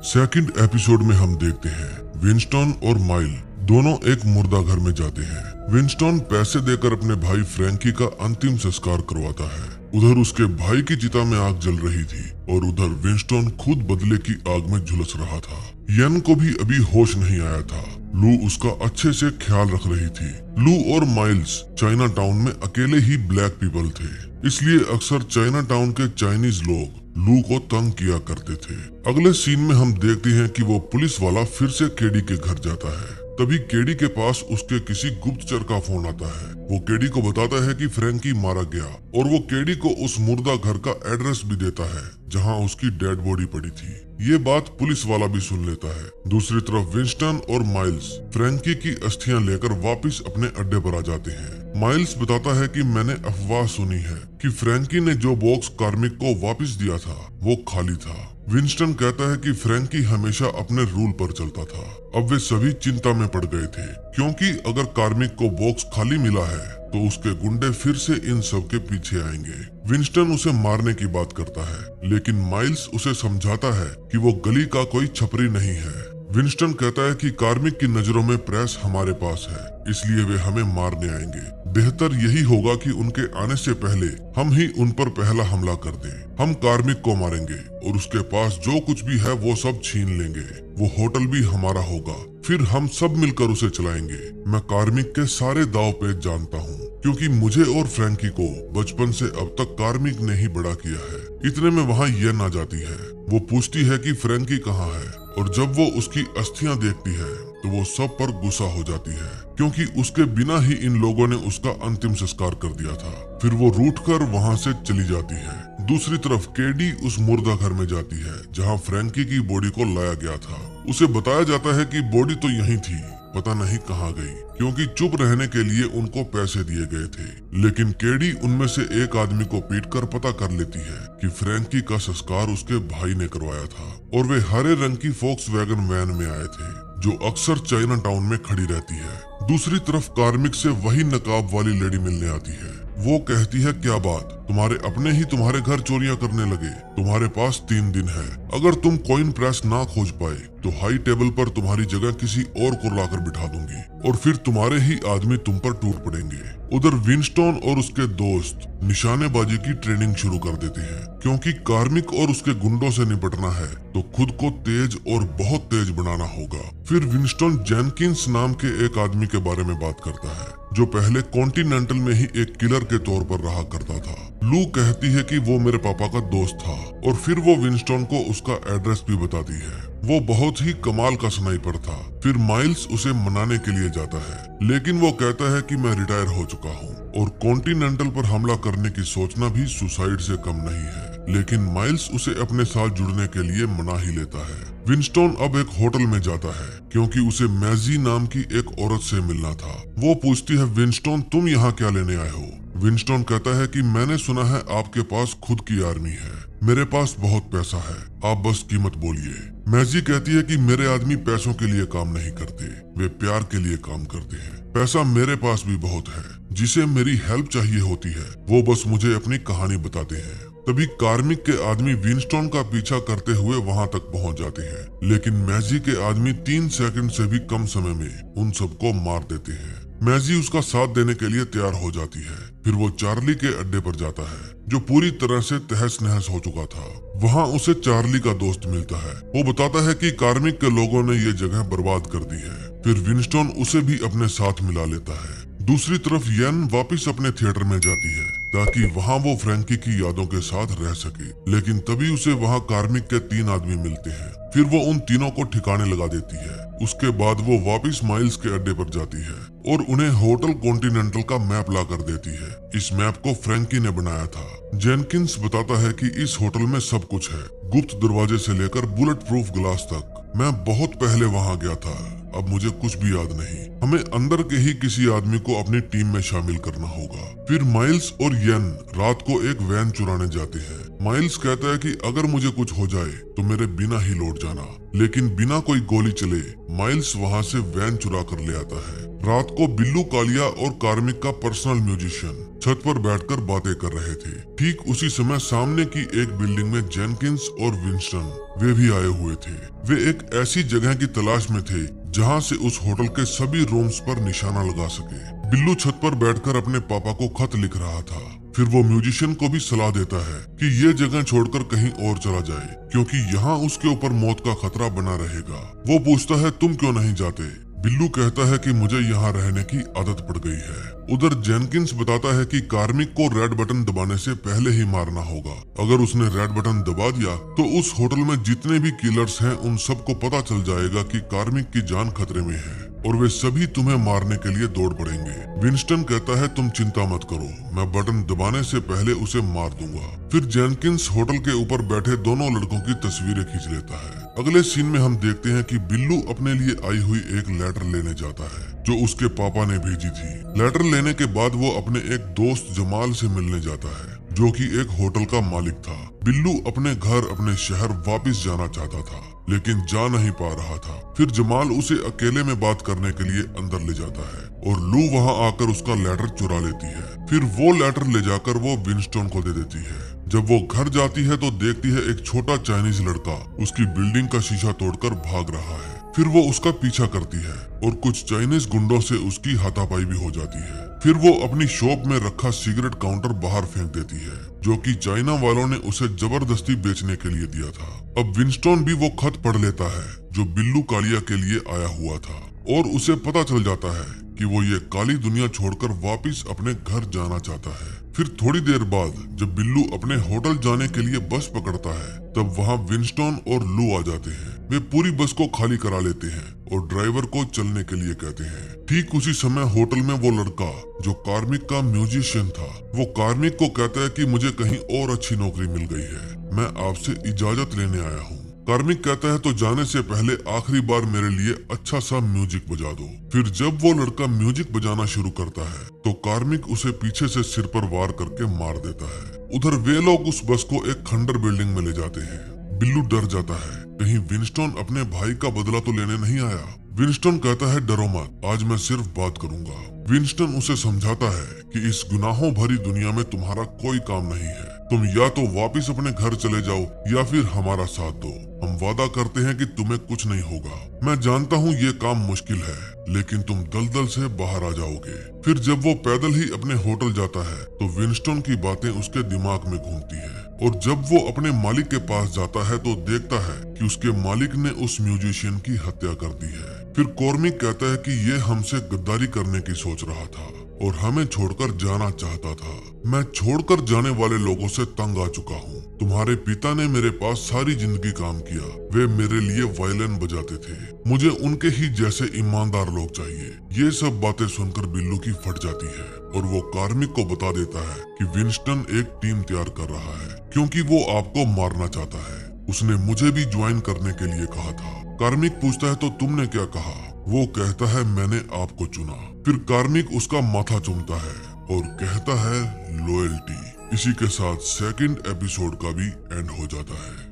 Second episode में हम देखते हैं विंस्टन और माइल दोनों एक मुर्दा घर में जाते हैं। विंस्टन पैसे देकर अपने भाई फ्रैंकी का अंतिम संस्कार करवाता है। उधर उसके भाई की चिता में आग जल रही थी और उधर विंस्टन खुद बदले की आग में झुलस रहा था। यन को भी अभी होश नहीं आया था। लू उसका अच्छे से ख्याल रख रही थी। लू और माइल्स चाइना टाउन में अकेले ही ब्लैक पीपल थे, इसलिए अक्सर चाइना टाउन के चाइनीज लोग लू को तंग किया करते थे। अगले सीन में हम देखते हैं कि वो पुलिस वाला फिर से केडी के घर जाता है। तभी केडी के पास उसके किसी गुप्तचर का फोन आता है। वो केडी को बताता है कि फ्रैंकी मारा गया और वो केडी को उस मुर्दा घर का एड्रेस भी देता है जहां उसकी डेड बॉडी पड़ी थी। ये बात पुलिस वाला भी सुन लेता है। दूसरी तरफ विंस्टन और माइल्स फ्रैंकी की अस्थियां लेकर वापस अपने अड्डे पर आ जाते हैं। माइल्स बताता है कि मैंने अफवाह सुनी है कि फ्रैंकी ने जो बॉक्स कार्मिक को वापस दिया था वो खाली था। विंस्टन कहता है कि फ्रैंकी हमेशा अपने रूल पर चलता था। अब वे सभी चिंता में पड़ गए थे, क्योंकि अगर कार्मिक को बॉक्स खाली मिला है तो उसके गुंडे फिर से इन सब के पीछे आएंगे। विंस्टन उसे मारने की बात करता है, लेकिन माइल्स उसे समझाता है कि वो गली का कोई छपरी नहीं है। विंस्टन कहता है कि कार्मिक की नजरों में प्रेस हमारे पास है, इसलिए वे हमें मारने आएंगे। बेहतर यही होगा कि उनके आने से पहले हम ही उन पर पहला हमला कर दें। हम कार्मिक को मारेंगे और उसके पास जो कुछ भी है वो सब छीन लेंगे। वो होटल भी हमारा होगा, फिर हम सब मिलकर उसे चलाएंगे। मैं कार्मिक के सारे दाव पेच जानता हूँ, क्योंकि मुझे और फ्रैंकी को बचपन से अब तक कार्मिक ने ही बड़ा किया है। इतने में वहाँ येन आ जाती है। वो पूछती है कि फ्रैंकी कहाँ है, और जब वो उसकी अस्थियां देखती है तो वो सब पर गुस्सा हो जाती है, क्योंकि उसके बिना ही इन लोगों ने उसका अंतिम संस्कार कर दिया था। फिर वो रूठकर वहाँ से चली जाती है। दूसरी तरफ केडी उस मुर्दा घर में जाती है जहाँ फ्रैंकी की बॉडी को लाया गया था। उसे बताया जाता है कि बॉडी तो यहीं थी, पता नहीं कहाँ गई, क्योंकि चुप रहने के लिए उनको पैसे दिए गए थे। लेकिन केडी उनमें से एक आदमी को पीटकर पता कर लेती है कि फ्रैंकी का संस्कार उसके भाई ने करवाया था और वे हरे रंग की फोक्सवैगन वैन में आए थे, जो अक्सर चाइना टाउन में खड़ी रहती है। दूसरी तरफ कार्मिक से वही नकाब वाली लेडी मिलने आती है। वो कहती है, क्या बात, तुम्हारे अपने ही तुम्हारे घर चोरियां करने लगे? तुम्हारे पास 3 दिन है। अगर तुम कॉइन प्रेस ना खोज पाए तो हाई टेबल पर तुम्हारी जगह किसी और को लाकर बिठा दूंगी और फिर तुम्हारे ही आदमी तुम पर टूट पड़ेंगे। उधर विंस्टन और उसके दोस्त निशानेबाजी की ट्रेनिंग शुरू कर देते हैं, क्योंकि कार्मिक और उसके गुंडों से निपटना है तो खुद को तेज और बहुत तेज बनाना होगा। फिर विंस्टन जेनकिंस नाम के एक आदमी के बारे में बात करता है, जो पहले कॉन्टिनेंटल में ही एक किलर के तौर पर रहा करता था। लू कहती है कि वो मेरे पापा का दोस्त था और फिर वो विंस्टन को उसका एड्रेस भी बताती है। वो बहुत ही कमाल का स्नाइपर था। फिर माइल्स उसे मनाने के लिए जाता है, लेकिन वो कहता है कि मैं रिटायर हो चुका हूँ और कॉन्टिनेंटल पर हमला करने की सोचना भी सुसाइड से कम नहीं है। लेकिन माइल्स उसे अपने साथ जुड़ने के लिए मना ही लेता है। विंस्टन अब एक होटल में जाता है, क्योंकि उसे मैजी नाम की एक औरत से मिलना था। वो पूछती है, विंस्टन तुम यहाँ क्या लेने आए हो? विंस्टन कहता है कि मैंने सुना है आपके पास खुद की आर्मी है। मेरे पास बहुत पैसा है, आप बस कीमत बोलिए। मैजी कहती है कि मेरे आदमी पैसों के लिए काम नहीं करते, वे प्यार के लिए काम करते हैं। पैसा मेरे पास भी बहुत है, जिसे मेरी हेल्प चाहिए होती है वो बस मुझे अपनी कहानी बताते हैं। तभी कार्मिक के आदमी विंस्टन का पीछा करते हुए वहां तक पहुंच जाते हैं, लेकिन मैजी के आदमी 3 सेकंड से भी कम समय में उन सबको मार देते हैं। मैजी उसका साथ देने के लिए तैयार हो जाती है। फिर वो चार्ली के अड्डे पर जाता है, जो पूरी तरह से तहस नहस हो चुका था। वहाँ उसे चार्ली का दोस्त मिलता है। वो बताता है कि कार्मिक के लोगों ने ये जगह बर्बाद कर दी है। फिर विंस्टन उसे भी अपने साथ मिला लेता है। दूसरी तरफ येन वापस अपने थिएटर में जाती है ताकि वहाँ वो फ्रैंकी की यादों के साथ रह सके, लेकिन तभी उसे वहाँ कार्मिक के 3 आदमी मिलते हैं। फिर वो उन तीनों को ठिकाने लगा देती है। उसके बाद वो वापस माइल्स के अड्डे पर जाती है और उन्हें होटल कॉन्टिनेंटल का मैप ला कर देती है। इस मैप को फ्रैंकी ने बनाया था। जेनकिंस बताता है कि इस होटल में सब कुछ है, गुप्त दरवाजे से लेकर बुलेट प्रूफ ग्लास तक। मैं बहुत पहले वहाँ गया था, अब मुझे कुछ भी याद नहीं। हमें अंदर के ही किसी आदमी को अपनी टीम में शामिल करना होगा। फिर माइल्स और येन रात को एक वैन चुराने जाते हैं। माइल्स कहता है कि अगर मुझे कुछ हो जाए तो मेरे बिना ही लौट जाना, लेकिन बिना कोई गोली चले माइल्स वहाँ से वैन चुरा कर ले आता है। रात को बिल्लू, कालिया और कार्मिक का पर्सनल म्यूजिशियन छत पर बैठकर बातें कर रहे थे। ठीक उसी समय सामने की एक बिल्डिंग में जेनकिंस और विंस्टन वे भी आए हुए थे। वे एक ऐसी जगह की तलाश में थे जहां से उस होटल के सभी रूम्स पर निशाना लगा सके। बिल्लू छत पर बैठकर अपने पापा को खत लिख रहा था। फिर वो म्यूजिशियन को भी सलाह देता है कि ये जगह छोड़कर कहीं और चला जाए, क्योंकि यहाँ उसके ऊपर मौत का खतरा बना रहेगा। वो पूछता है तुम क्यों नहीं जाते? बिल्लू कहता है कि मुझे यहाँ रहने की आदत पड़ गई है। उधर जेनकिंस बताता है कि कार्मिक को रेड बटन दबाने से पहले ही मारना होगा। अगर उसने रेड बटन दबा दिया तो उस होटल में जितने भी किलर्स हैं उन सबको पता चल जाएगा कि कार्मिक की जान खतरे में है और वे सभी तुम्हें मारने के लिए दौड़ पड़ेंगे। विंस्टन कहता है तुम चिंता मत करो, मैं बटन दबाने से पहले उसे मार दूंगा। फिर जेनकिंस होटल के ऊपर बैठे दोनों लड़कों की तस्वीरें खींच लेता है। अगले सीन में हम देखते हैं कि बिल्लू अपने लिए आई हुई एक लेटर लेने जाता है जो उसके पापा ने भेजी थी। लेटर लेने के बाद वो अपने एक दोस्त जमाल से मिलने जाता है जो कि एक होटल का मालिक था। बिल्लू अपने घर, अपने शहर वापस जाना चाहता था लेकिन जा नहीं पा रहा था। फिर जमाल उसे अकेले में बात करने के लिए अंदर ले जाता है और लू वहां आकर उसका लेटर चुरा लेती है। फिर वो लेटर ले जाकर वो विंस्टन को दे देती है। जब वो घर जाती है तो देखती है एक छोटा चाइनीज लड़का उसकी बिल्डिंग का शीशा तोड़कर भाग रहा है। फिर वो उसका पीछा करती है और कुछ चाइनीज गुंडों से उसकी हाथापाई भी हो जाती है। फिर वो अपनी शॉप में रखा सिगरेट काउंटर बाहर फेंक देती है जो कि चाइना वालों ने उसे जबरदस्ती बेचने के लिए दिया था। अब विंस्टन भी वो खत पढ़ लेता है जो बिल्लू, कालिया के लिए आया हुआ था और उसे पता चल जाता है कि वो ये काली दुनिया छोड़कर वापस अपने घर जाना चाहता है। फिर थोड़ी देर बाद जब बिल्लू अपने होटल जाने के लिए बस पकड़ता है तब वहाँ विंस्टन और लू आ जाते हैं। वे पूरी बस को खाली करा लेते हैं और ड्राइवर को चलने के लिए कहते हैं। ठीक उसी समय होटल में वो लड़का जो कार्मिक का म्यूजिशियन था वो कार्मिक को कहता है कि मुझे कहीं और अच्छी नौकरी मिल गई है, मैं आपसे इजाजत लेने आया हूँ। कार्मिक कहता है तो जाने से पहले आखिरी बार मेरे लिए अच्छा सा म्यूजिक बजा दो। फिर जब वो लड़का म्यूजिक बजाना शुरू करता है तो कार्मिक उसे पीछे से सिर पर वार करके मार देता है। उधर वे लोग उस बस को एक खंडर बिल्डिंग में ले जाते हैं। बिल्लू डर जाता है कहीं विंस्टन अपने भाई का बदला तो लेने नहीं आया। विंस्टन कहता है डरो मत, आज मैं सिर्फ बात करूंगा। विंस्टन उसे समझाता है कि इस गुनाहों भरी दुनिया में तुम्हारा कोई काम नहीं है, तुम या तो वापस अपने घर चले जाओ या फिर हमारा साथ दो। हम वादा करते हैं कि तुम्हें कुछ नहीं होगा। मैं जानता हूँ ये काम मुश्किल है लेकिन तुम दलदल से बाहर आ जाओगे। फिर जब वो पैदल ही अपने होटल जाता है तो विंस्टन की बातें उसके दिमाग में घूमती है और जब वो अपने मालिक के पास जाता है तो देखता है कि उसके मालिक ने उस म्यूजिशियन की हत्या कर दी है। फिर कॉर्मिक कहता है कि ये हमसे गद्दारी करने की सोच रहा था और हमें छोड़कर जाना चाहता था। मैं छोड़कर जाने वाले लोगों से तंग आ चुका हूँ। तुम्हारे पिता ने मेरे पास सारी जिंदगी काम किया, वे मेरे लिए वायलिन बजाते थे, मुझे उनके ही जैसे ईमानदार लोग चाहिए। ये सब बातें सुनकर बिल्लू की फट जाती है और वो कार्मिक को बता देता है कि विंस्टन एक टीम तैयार कर रहा है क्योंकि वो आपको मारना चाहता है। उसने मुझे भी ज्वाइन करने के लिए कहा था। कार्मिक पूछता है तो तुमने क्या कहा? वो कहता है मैंने आपको चुना। फिर कार्मिक उसका माथा चूमता है और कहता है लॉयल्टी। इसी के साथ सेकंड एपिसोड का भी एंड हो जाता है।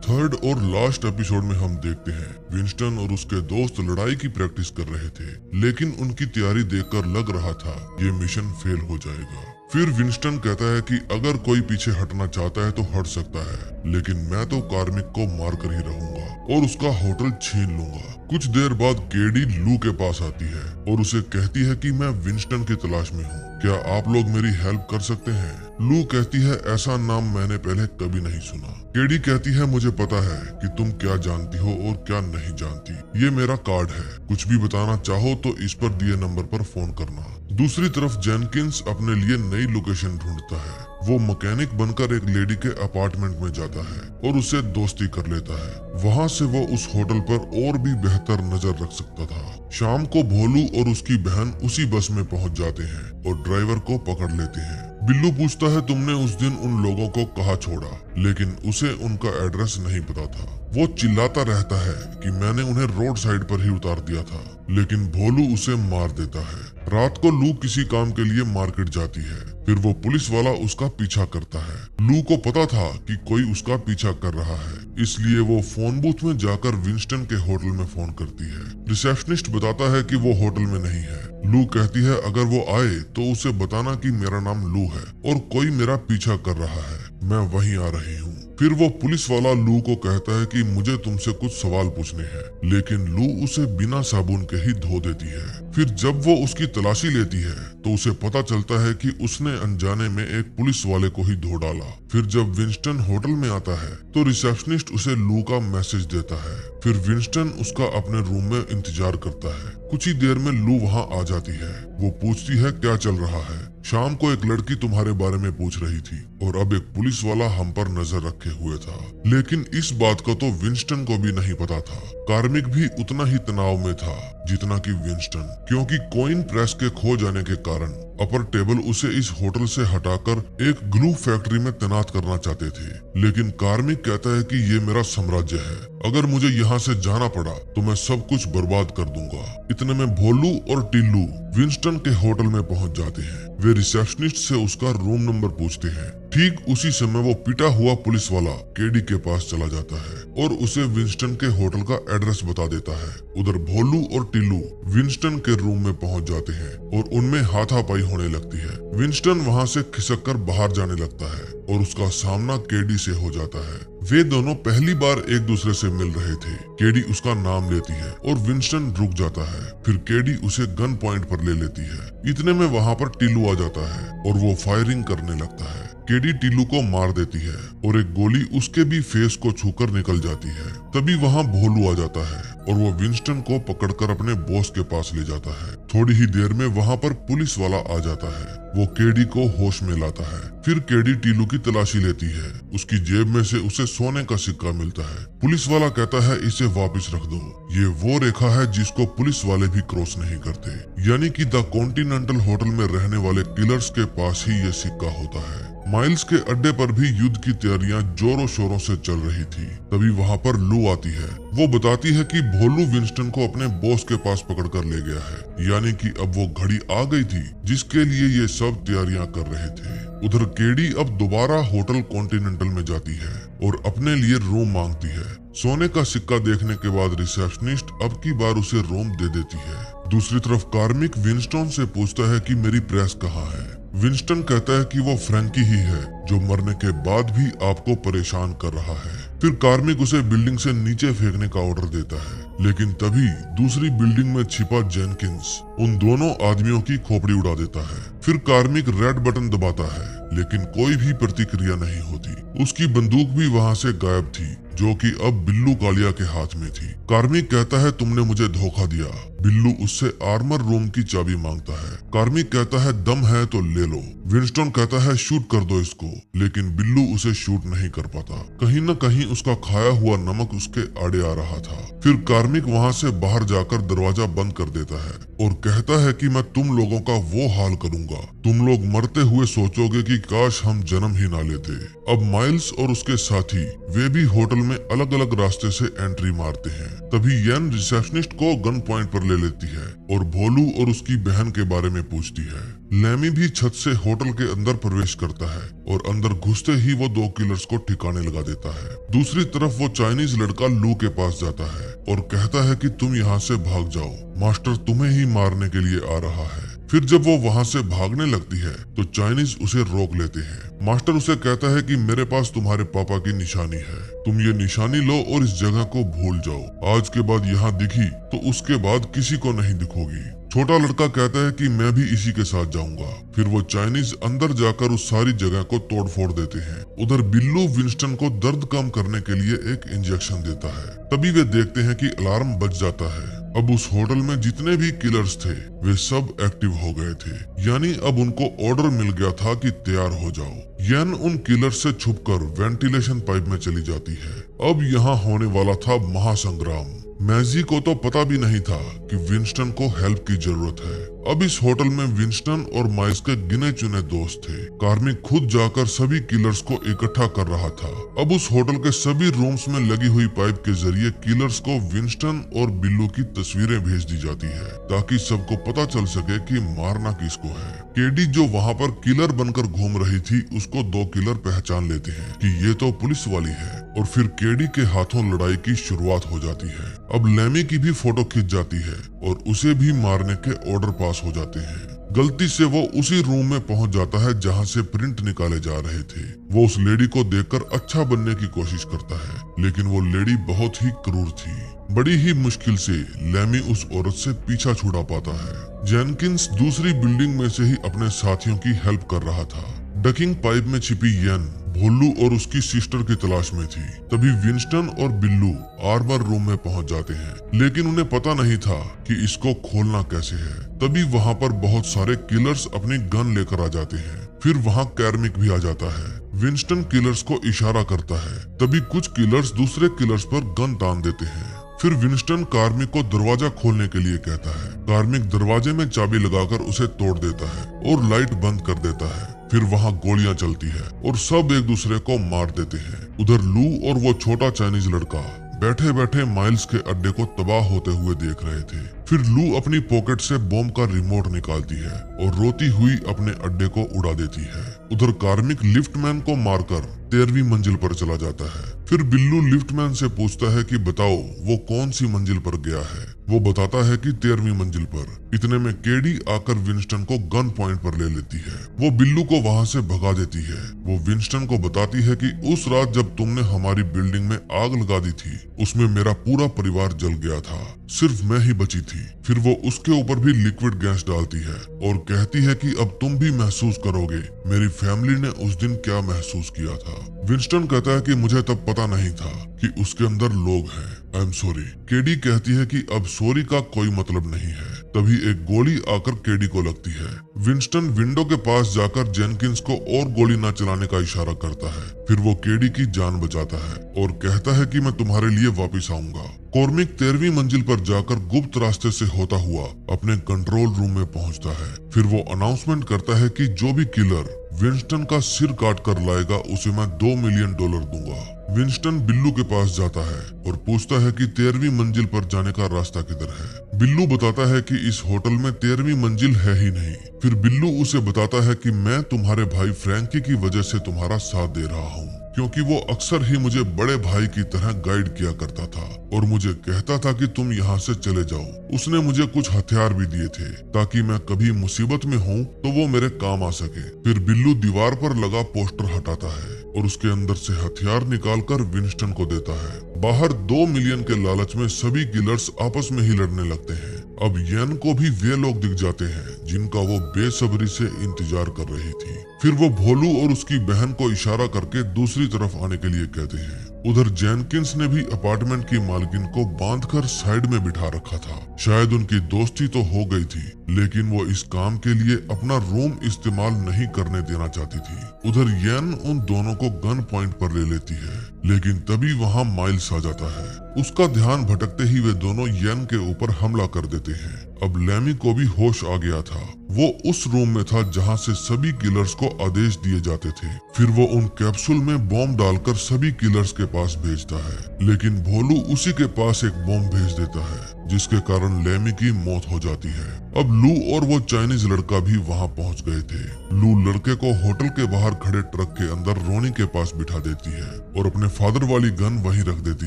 थर्ड और लास्ट एपिसोड में हम देखते हैं विंस्टन और उसके दोस्त लड़ाई की प्रैक्टिस कर रहे थे लेकिन उनकी तैयारी देखकर लग रहा था ये मिशन फेल हो जाएगा। फिर विंस्टन कहता है कि अगर कोई पीछे हटना चाहता है तो हट सकता है लेकिन मैं तो कार्मिक को मार कर ही रहूंगा और उसका होटल छीन लूंगा। कुछ देर बाद केडी लू के पास आती है और उसे कहती है कि मैं विंस्टन की तलाश में हूँ, क्या आप लोग मेरी हेल्प कर सकते हैं? लू कहती है ऐसा नाम मैंने पहले कभी नहीं सुना। केडी कहती है मुझे पता है कि तुम क्या जानती हो और क्या नहीं जानती, ये मेरा कार्ड है, कुछ भी बताना चाहो तो इस पर दिए नंबर पर फोन करना। दूसरी तरफ जेनकिंस अपने लिए नई लोकेशन ढूंढता है। वो मैकेनिक बनकर एक लेडी के अपार्टमेंट में जाता है और उससे दोस्ती कर लेता है। वहाँ से वो उस होटल पर और भी बेहतर नजर रख सकता था। शाम को भोलू और उसकी बहन उसी बस में पहुँच जाते हैं और ड्राइवर को पकड़ लेते हैं। बिल्लू पूछता है तुमने उस दिन उन लोगों को कहाँ छोड़ा, लेकिन उसे उनका एड्रेस नहीं पता था। वो चिल्लाता रहता है कि मैंने उन्हें रोड साइड पर ही उतार दिया था, लेकिन भोलू उसे मार देता है। रात को लू किसी काम के लिए मार्केट जाती है, फिर वो पुलिस वाला उसका पीछा करता है। लू को पता था कि कोई उसका पीछा कर रहा है, इसलिए वो फोन बूथ में जाकर विंस्टन के होटल में फोन करती है। रिसेप्शनिस्ट बताता है कि वो होटल में नहीं है। लू कहती है अगर वो आए तो उसे बताना कि मेरा नाम लू है और कोई मेरा पीछा कर रहा है, मैं वहीं आ रही हूँ। फिर वो पुलिस वाला लू को कहता है कि मुझे तुमसे कुछ सवाल पूछने हैं, लेकिन लू उसे बिना साबुन के ही धो देती है। फिर जब वो उसकी तलाशी लेती है तो उसे पता चलता है कि उसने अनजाने में एक पुलिस वाले को ही धो डाला। फिर जब विंस्टन होटल में आता है तो रिसेप्शनिस्ट उसे लू का मैसेज देता है। फिर विंस्टन उसका अपने रूम में इंतजार करता है। कुछ ही देर में लू वहाँ आ जाती है। वो पूछती है क्या चल रहा है। शाम को एक लड़की तुम्हारे बारे में पूछ रही थी और अब एक पुलिस वाला हम पर नजर रखे हुए था। लेकिन इस बात का तो विंस्टन को भी नहीं पता था। कार्मिक भी उतना ही तनाव में था जितना कि विंस्टन, क्योंकि कॉइन प्रेस के खो जाने के कारण अपर टेबल उसे इस होटल से हटाकर एक ग्लू फैक्ट्री में तैनात करना चाहते थे। लेकिन कार्मिक कहता है कि ये मेरा साम्राज्य है, अगर मुझे यहाँ से जाना पड़ा तो मैं सब कुछ बर्बाद कर दूंगा। इतने में भोलू और टिल्लू विंस्टन के होटल में पहुंच जाते हैं। वे रिसेप्शनिस्ट से उसका रूम नंबर पूछते हैं। ठीक उसी समय वो पिटा हुआ पुलिस वाला केडी के पास चला जाता है और उसे विंस्टन के होटल का एड्रेस बता देता है। उधर भोलू और टिल्लू विंस्टन के रूम में पहुंच जाते हैं और उनमें हाथापाई होने लगती है। विंस्टन वहां से खिसक कर बाहर जाने लगता है और उसका सामना केडी से हो जाता है। वे दोनों पहली बार एक दूसरे से मिल रहे थे। केडी उसका नाम लेती है और विंस्टन रुक जाता है। फिर केडी उसे गन पॉइंट पर ले लेती है। इतने में वहां पर टिल्लू आ जाता है और वो फायरिंग करने लगता है। केडी टिल्लू को मार देती है और एक गोली उसके भी फेस को छूकर निकल जाती है। तभी वहां भोलू आ जाता है और वो विंस्टन को पकड़कर अपने बॉस के पास ले जाता है। थोड़ी ही देर में वहां पर पुलिस वाला आ जाता है। वो केडी को होश में लाता है। फिर केडी टिल्लू की तलाशी लेती है। उसकी जेब में से उसे सोने का सिक्का मिलता है। पुलिस वाला कहता है इसे वापस रख दो, ये वो रेखा है जिसको पुलिस वाले भी क्रॉस नहीं करते, यानी कि द कॉन्टिनेंटल होटल में रहने वाले किलर्स के पास ही ये सिक्का होता है। माइल्स के अड्डे पर भी युद्ध की तैयारियां जोरों शोरों से चल रही थी। तभी वहां पर लू आती है। वो बताती है कि भोलू विंस्टन को अपने बॉस के पास पकड़कर ले गया है, यानी कि अब वो घड़ी आ गई थी जिसके लिए ये सब तैयारियां कर रहे थे। उधर केडी अब दोबारा होटल कॉन्टिनेंटल में जाती है और अपने लिए रूम मांगती है। सोने का सिक्का देखने के बाद रिसेप्शनिस्ट अब की बार उसे रूम दे देती है। दूसरी तरफ कार्मिक विंस्टन से पूछता है कि मेरी प्रेस कहाँ है। विंस्टन कहता है कि वो फ्रैंकी ही है जो मरने के बाद भी आपको परेशान कर रहा है। फिर कार्मिक उसे बिल्डिंग से नीचे फेंकने का ऑर्डर देता है, लेकिन तभी दूसरी बिल्डिंग में छिपा जेनकिंस उन दोनों आदमियों की खोपड़ी उड़ा देता है। फिर कार्मिक रेड बटन दबाता है, लेकिन कोई भी प्रतिक्रिया नहीं होती। उसकी बंदूक भी वहां से गायब थी, जो कि अब बिल्लू कालिया के हाथ में थी। कार्मिक कहता है तुमने मुझे धोखा दिया। बिल्लू उससे आर्मर रूम की चाबी मांगता है। कार्मिक कहता है दम है तो ले लो। विंस्टन कहता है शूट कर दो इसको, लेकिन बिल्लू उसे शूट नहीं कर पाता। कहीं न कहीं उसका खाया हुआ नमक उसके आड़े आ रहा था। फिर कार्मिक वहां से बाहर जाकर दरवाजा बंद कर देता है और कहता है कि मैं तुम लोगों का वो हाल करूंगा, तुम लोग मरते हुए सोचोगे कि काश हम जन्म ही ना लेते। अब माइल्स और उसके साथी वे भी होटल में अलग अलग रास्ते से एंट्री मारते हैं। तभी येन रिसेप्शनिस्ट को गन पॉइंट पर ले लेती है और भोलू और उसकी बहन के बारे में पूछती है। लैमी भी छत से होटल के अंदर प्रवेश करता है और अंदर घुसते ही वो दो किलर्स को ठिकाने लगा देता है। दूसरी तरफ वो चाइनीज लड़का लू के पास जाता है और कहता है कि तुम यहाँ से भाग जाओ, मास्टर तुम्हें ही मारने के लिए आ रहा है। फिर जब वो वहाँ से भागने लगती है तो चाइनीज उसे रोक लेते हैं। मास्टर उसे कहता है कि मेरे पास तुम्हारे पापा की निशानी है, तुम ये निशानी लो और इस जगह को भूल जाओ। आज के बाद यहाँ दिखी तो उसके बाद किसी को नहीं दिखोगी। छोटा लड़का कहता है कि मैं भी इसी के साथ जाऊंगा। फिर वो चाइनीज अंदर जाकर उस सारी जगह को तोड़ फोड़ देते हैं। उधर बिल्लू विंस्टन को दर्द कम करने के लिए एक इंजेक्शन देता है। तभी वे देखते हैं कि अलार्म बज जाता है। अब उस होटल में जितने भी किलर्स थे वे सब एक्टिव हो गए थे, यानी अब उनको ऑर्डर मिल गया था कि तैयार हो जाओ। येन उन किलर्स से छुपकर वेंटिलेशन पाइप में चली जाती है। अब यहाँ होने वाला था महासंग्राम। मैजी को तो पता भी नहीं था कि विंस्टन को हेल्प की जरूरत है। अब इस होटल में विंस्टन और माइल्स के गिने चुने दोस्त थे। कार्मिक खुद जाकर सभी किलर्स को इकट्ठा कर रहा था। अब उस होटल के सभी रूम्स में लगी हुई पाइप के जरिए किलर्स को विंस्टन और बिल्लू की तस्वीरें भेज दी जाती है, ताकि सबको पता चल सके कि मारना किसको है। केडी जो वहाँ पर किलर बनकर घूम रही थी, उसको दो किलर पहचान लेते हैं कि ये तो पुलिस वाली है, और फिर केडी के हाथों लड़ाई की शुरुआत हो जाती है। अब लैमी की भी फोटो खींच जाती है और उसे भी मारने के ऑर्डर पास हो जाते हैं। गलती से वो उसी रूम में पहुंच जाता है जहां से प्रिंट निकाले जा रहे थे। वो उस लेडी को देखकर अच्छा बनने की कोशिश करता है, लेकिन वो लेडी बहुत ही क्रूर थी। बड़ी ही मुश्किल से लैमी उस औरत से पीछा छुड़ा पाता है। जेनकिंस दूसरी बिल्डिंग में से ही अपने साथियों की हेल्प कर रहा था। डकिंग पाइप में छिपी येन भोलू और उसकी सिस्टर की तलाश में थी। तभी विंस्टन और बिल्लू आर्मर रूम में पहुंच जाते हैं, लेकिन उन्हें पता नहीं था कि इसको खोलना कैसे है। तभी वहां पर बहुत सारे किलर्स अपनी गन लेकर आ जाते हैं। फिर वहां कार्मिक भी आ जाता है। विंस्टन किलर्स को इशारा करता है। तभी कुछ किलर्स दूसरे किलर्स पर गन तान देते हैं। फिर विंस्टन कार्मिक को दरवाजा खोलने के लिए कहता है। कार्मिक दरवाजे में चाबी लगाकर उसे तोड़ देता है और लाइट बंद कर देता है। फिर वहाँ गोलियां चलती है और सब एक दूसरे को मार देते हैं। उधर लू और वो छोटा चाइनीज लड़का बैठे बैठे माइल्स के अड्डे को तबाह होते हुए देख रहे थे। फिर लू अपनी पॉकेट से बॉम्ब का रिमोट निकालती है और रोती हुई अपने अड्डे को उड़ा देती है। उधर कार्मिक लिफ्टमैन को मारकर 13वीं मंजिल पर चला जाता है। फिर बिल्लू लिफ्टमैन से पूछता है कि बताओ वो कौन सी मंजिल पर गया है। वो बताता है कि 13वीं मंजिल पर। इतने में केडी आकर विंस्टन को गन पॉइंट पर ले लेती है। वो बिल्लू को वहाँ से भगा देती है। वो विंस्टन को बताती है कि उस रात जब तुमने हमारी बिल्डिंग में आग लगा दी थी, उसमें मेरा पूरा परिवार जल गया था, सिर्फ मैं ही बची थी। फिर वो उसके ऊपर भी लिक्विड गैस डालती है और कहती है कि अब तुम भी महसूस करोगे मेरी फैमिली ने उस दिन क्या महसूस किया था। विंस्टन कहता है कि मुझे तब पता नहीं था कि उसके अंदर लोग हैं। I am sorry. केडी कहती है कि अब सॉरी का कोई मतलब नहीं है। तभी एक गोली आकर केडी को लगती है। विंस्टन विंडो के पास जाकर जेनकिंस को और गोली न चलाने का इशारा करता है। फिर वो केडी की जान बचाता है और कहता है कि मैं तुम्हारे लिए वापस आऊंगा। कार्मिक 13वीं मंजिल पर जाकर गुप्त रास्ते से होता हुआ अपने कंट्रोल रूम में पहुंचता है। फिर वो अनाउंसमेंट करता है कि जो भी किलर विंस्टन का सिर काट कर लाएगा उसे मैं $2 मिलियन दूंगा। विंस्टन बिल्लू के पास जाता है और पूछता है कि 13वीं मंजिल पर जाने का रास्ता किधर है। बिल्लू बताता है कि इस होटल में 13वीं मंजिल है ही नहीं। फिर बिल्लू उसे बताता है कि मैं तुम्हारे भाई फ्रैंकी की वजह से तुम्हारा साथ दे रहा हूँ, क्योंकि वो अक्सर ही मुझे बड़े भाई की तरह गाइड किया करता था और मुझे कहता था कि तुम यहाँ से चले जाओ। उसने मुझे कुछ हथियार भी दिए थे ताकि मैं कभी मुसीबत में हूँ तो वो मेरे काम आ सके। फिर बिल्लू दीवार पर लगा पोस्टर हटाता है और उसके अंदर से हथियार निकालकर विंस्टन को देता है। बाहर 2 मिलियन के लालच में सभी किलर्स आपस में ही लड़ने लगते हैं। अब येन को भी वे लोग दिख जाते हैं जिनका वो बेसब्री से इंतजार कर रही थी। फिर वो भोलू और उसकी बहन को इशारा करके दूसरी तरफ आने के लिए कहते हैं। उधर जेनकिंस ने भी अपार्टमेंट की मालकिन को बांधकर साइड में बिठा रखा था। शायद उनकी दोस्ती तो हो गई थी, लेकिन वो इस काम के लिए अपना रूम इस्तेमाल नहीं करने देना चाहती थी। उधर येन उन दोनों को गन पॉइंट पर ले लेती है, लेकिन तभी वहाँ माइल्स आ जाता है। उसका ध्यान भटकते ही वे दोनों येन के ऊपर हमला कर देते हैं। अब लैमी को भी होश आ गया था। वो उस रूम में था जहाँ से सभी किलर्स को आदेश दिए जाते थे। फिर वो उन कैप्सूल में बॉम्ब डालकर सभी किलर्स के पास भेजता है, लेकिन भोलू उसी के पास एक बॉम्ब भेज देता है, जिसके कारण लैमी की मौत हो जाती है। अब लू और वो चाइनीज लड़का भी वहाँ पहुँच गए थे। लू लड़के को होटल के बाहर खड़े ट्रक के अंदर रोनी के पास बिठा देती है और अपने फादर वाली गन वहीं रख देती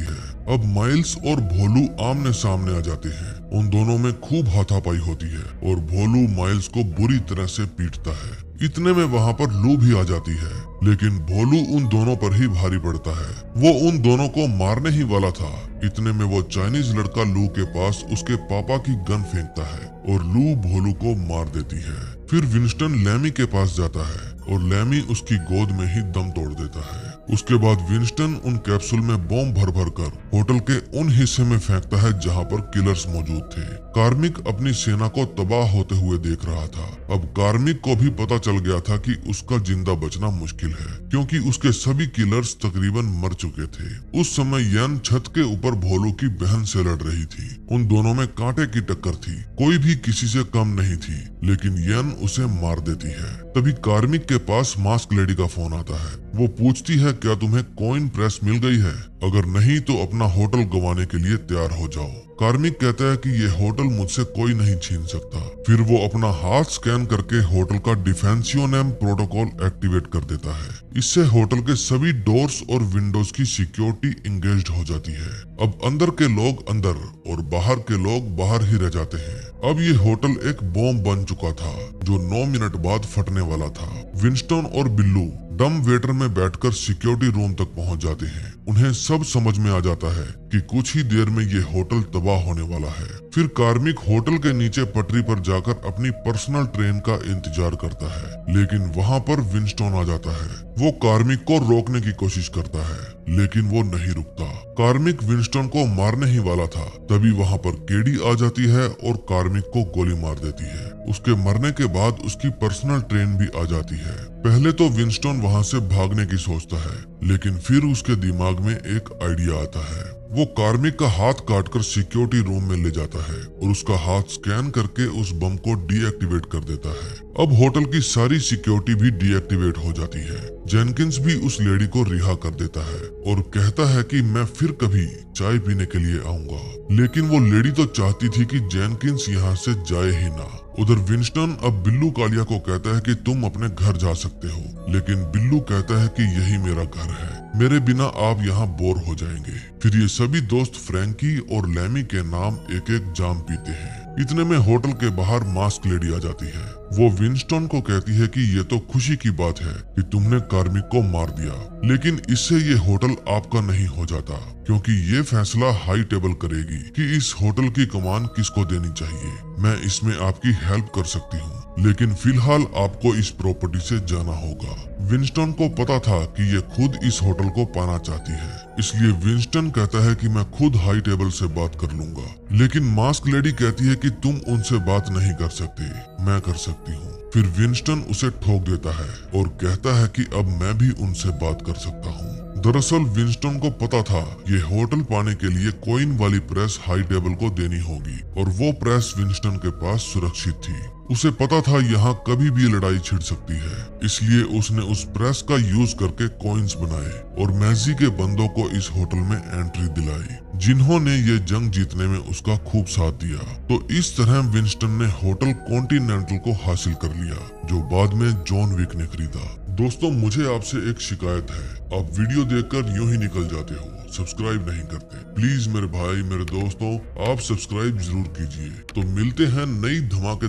है। अब माइल्स और भोलू आमने सामने आ जाते हैं। उन दोनों में खूब हाथापाई होती है और भोलू माइल्स को बुरी तरह से पीटता है। इतने में वहाँ पर लू भी आ जाती है, लेकिन भोलू उन दोनों पर ही भारी पड़ता है। वो उन दोनों को मारने ही वाला था। इतने में वो चाइनीज लड़का लू के पास उसके पापा की गन फेंकता है और लू भोलू को मार देती है। फिर विंस्टन लैमी के पास जाता है और लैमी उसकी गोद में ही दम तोड़ देता है। उसके बाद विंस्टन उन कैप्सूल में बॉम्ब भर भर कर होटल के उन हिस्से में फेंकता है जहाँ पर किलर्स मौजूद थे। कार्मिक अपनी सेना को तबाह होते हुए देख रहा था। अब कार्मिक को भी पता चल गया था कि उसका जिंदा बचना मुश्किल है, क्योंकि उसके सभी किलर्स तकरीबन मर चुके थे। उस समय यन छत के ऊपर भोलू की बहन से लड़ रही थी। उन दोनों में कांटे की टक्कर थी, कोई भी किसी से कम नहीं थी, लेकिन यन उसे मार देती है। तभी कार्मिक के पास मास्क लेडी का फोन आता है। वो पूछती है, क्या तुम्हें कॉइन प्रेस मिल गई है? अगर नहीं तो अपना होटल गंवाने के लिए तैयार हो जाओ। कार्मिक कहता है कि ये होटल मुझसे कोई नहीं छीन सकता। फिर वो अपना हाथ स्कैन करके होटल का डिफेंसियोनेम प्रोटोकॉल एक्टिवेट कर देता है। इससे होटल के सभी डोर्स और विंडोज की सिक्योरिटी इंगेज्ड हो जाती है। अब अंदर के लोग अंदर और बाहर के लोग बाहर ही रह जाते हैं। अब ये होटल एक बॉम्ब बन चुका था जो 9 मिनट बाद फटने वाला था। विंस्टन और बिल्लू डम वेटर में बैठकर सिक्योरिटी रूम तक पहुंच जाते हैं। उन्हें सब समझ में आ जाता है कि कुछ ही देर में ये होटल तबाह होने वाला है। फिर कार्मिक होटल के नीचे पटरी पर जाकर अपनी पर्सनल ट्रेन का इंतजार करता है, लेकिन वहाँ पर विंस्टन आ जाता है। वो कार्मिक को रोकने की कोशिश करता है, लेकिन वो नहीं रुकता। कार्मिक विंस्टन को मारने ही वाला था, तभी वहाँ पर केडी आ जाती है और कार्मिक को गोली मार देती है। उसके मरने के बाद उसकी पर्सनल ट्रेन भी आ जाती है। पहले तो विंस्टन वहाँ से भागने की सोचता है, लेकिन फिर उसके दिमाग में एक आइडिया आता है। वो कार्मिक का हाथ काटकर सिक्योरिटी रूम में ले जाता है और उसका हाथ स्कैन करके उस बम को डीएक्टिवेट कर देता है। अब होटल की सारी सिक्योरिटी भी डीएक्टिवेट हो जाती है। जेनकिंस भी उस लेडी को रिहा कर देता है और कहता है कि मैं फिर कभी चाय पीने के लिए आऊंगा। लेकिन वो लेडी तो चाहती थी कि जेनकिंस यहाँ से जाए ही ना। उधर विंस्टन अब बिल्लू कालिया को कहता है कि तुम अपने घर जा सकते हो, लेकिन बिल्लू कहता है कि यही मेरा घर है, मेरे बिना आप यहाँ बोर हो जाएंगे। फिर ये सभी दोस्त फ्रैंकी और लैमी के नाम एक एक जाम पीते हैं। इतने में होटल के बाहर मास्क लेडी आ जाती है। वो विंस्टन को कहती है कि ये तो खुशी की बात है कि तुमने कार्मिक को मार दिया, लेकिन इससे ये होटल आपका नहीं हो जाता, क्योंकि ये फैसला हाई टेबल करेगी कि इस होटल की कमान किसको देनी चाहिए। मैं इसमें आपकी हेल्प कर सकती हूँ, लेकिन फिलहाल आपको इस प्रॉपर्टी से जाना होगा। विंस्टन को पता था कि ये खुद इस होटल को पाना चाहती है, इसलिए विंस्टन कहता है कि मैं खुद हाई टेबल से बात कर लूंगा। लेकिन मास्क लेडी कहती है कि तुम उनसे बात नहीं कर सकते, मैं कर सकती हूँ। फिर विंस्टन उसे ठोक देता है और कहता है कि अब मैं भी उनसे बात कर सकता हूँ। दरअसल विंस्टन को पता था ये होटल पाने के लिए कॉइन वाली प्रेस हाई टेबल को देनी होगी, और वो प्रेस विंस्टन के पास सुरक्षित थी। उसे पता था यहाँ कभी भी लड़ाई छिड़ सकती है, इसलिए उसने उस प्रेस का यूज करके कॉइन्स बनाए और मैजी के बंदों को इस होटल में एंट्री दिलाई, जिन्होंने ये जंग जीतने में उसका खूब साथ दिया। तो इस तरह विंस्टन ने होटल कॉन्टिनेंटल को हासिल कर लिया, जो बाद में जॉन विक ने खरीदा। दोस्तों, मुझे आपसे एक शिकायत है, आप वीडियो देखकर यूं ही निकल जाते हो, सब्सक्राइब नहीं करते। प्लीज मेरे भाई, मेरे दोस्तों, आप सब्सक्राइब जरूर कीजिए। तो मिलते हैं नई धमाके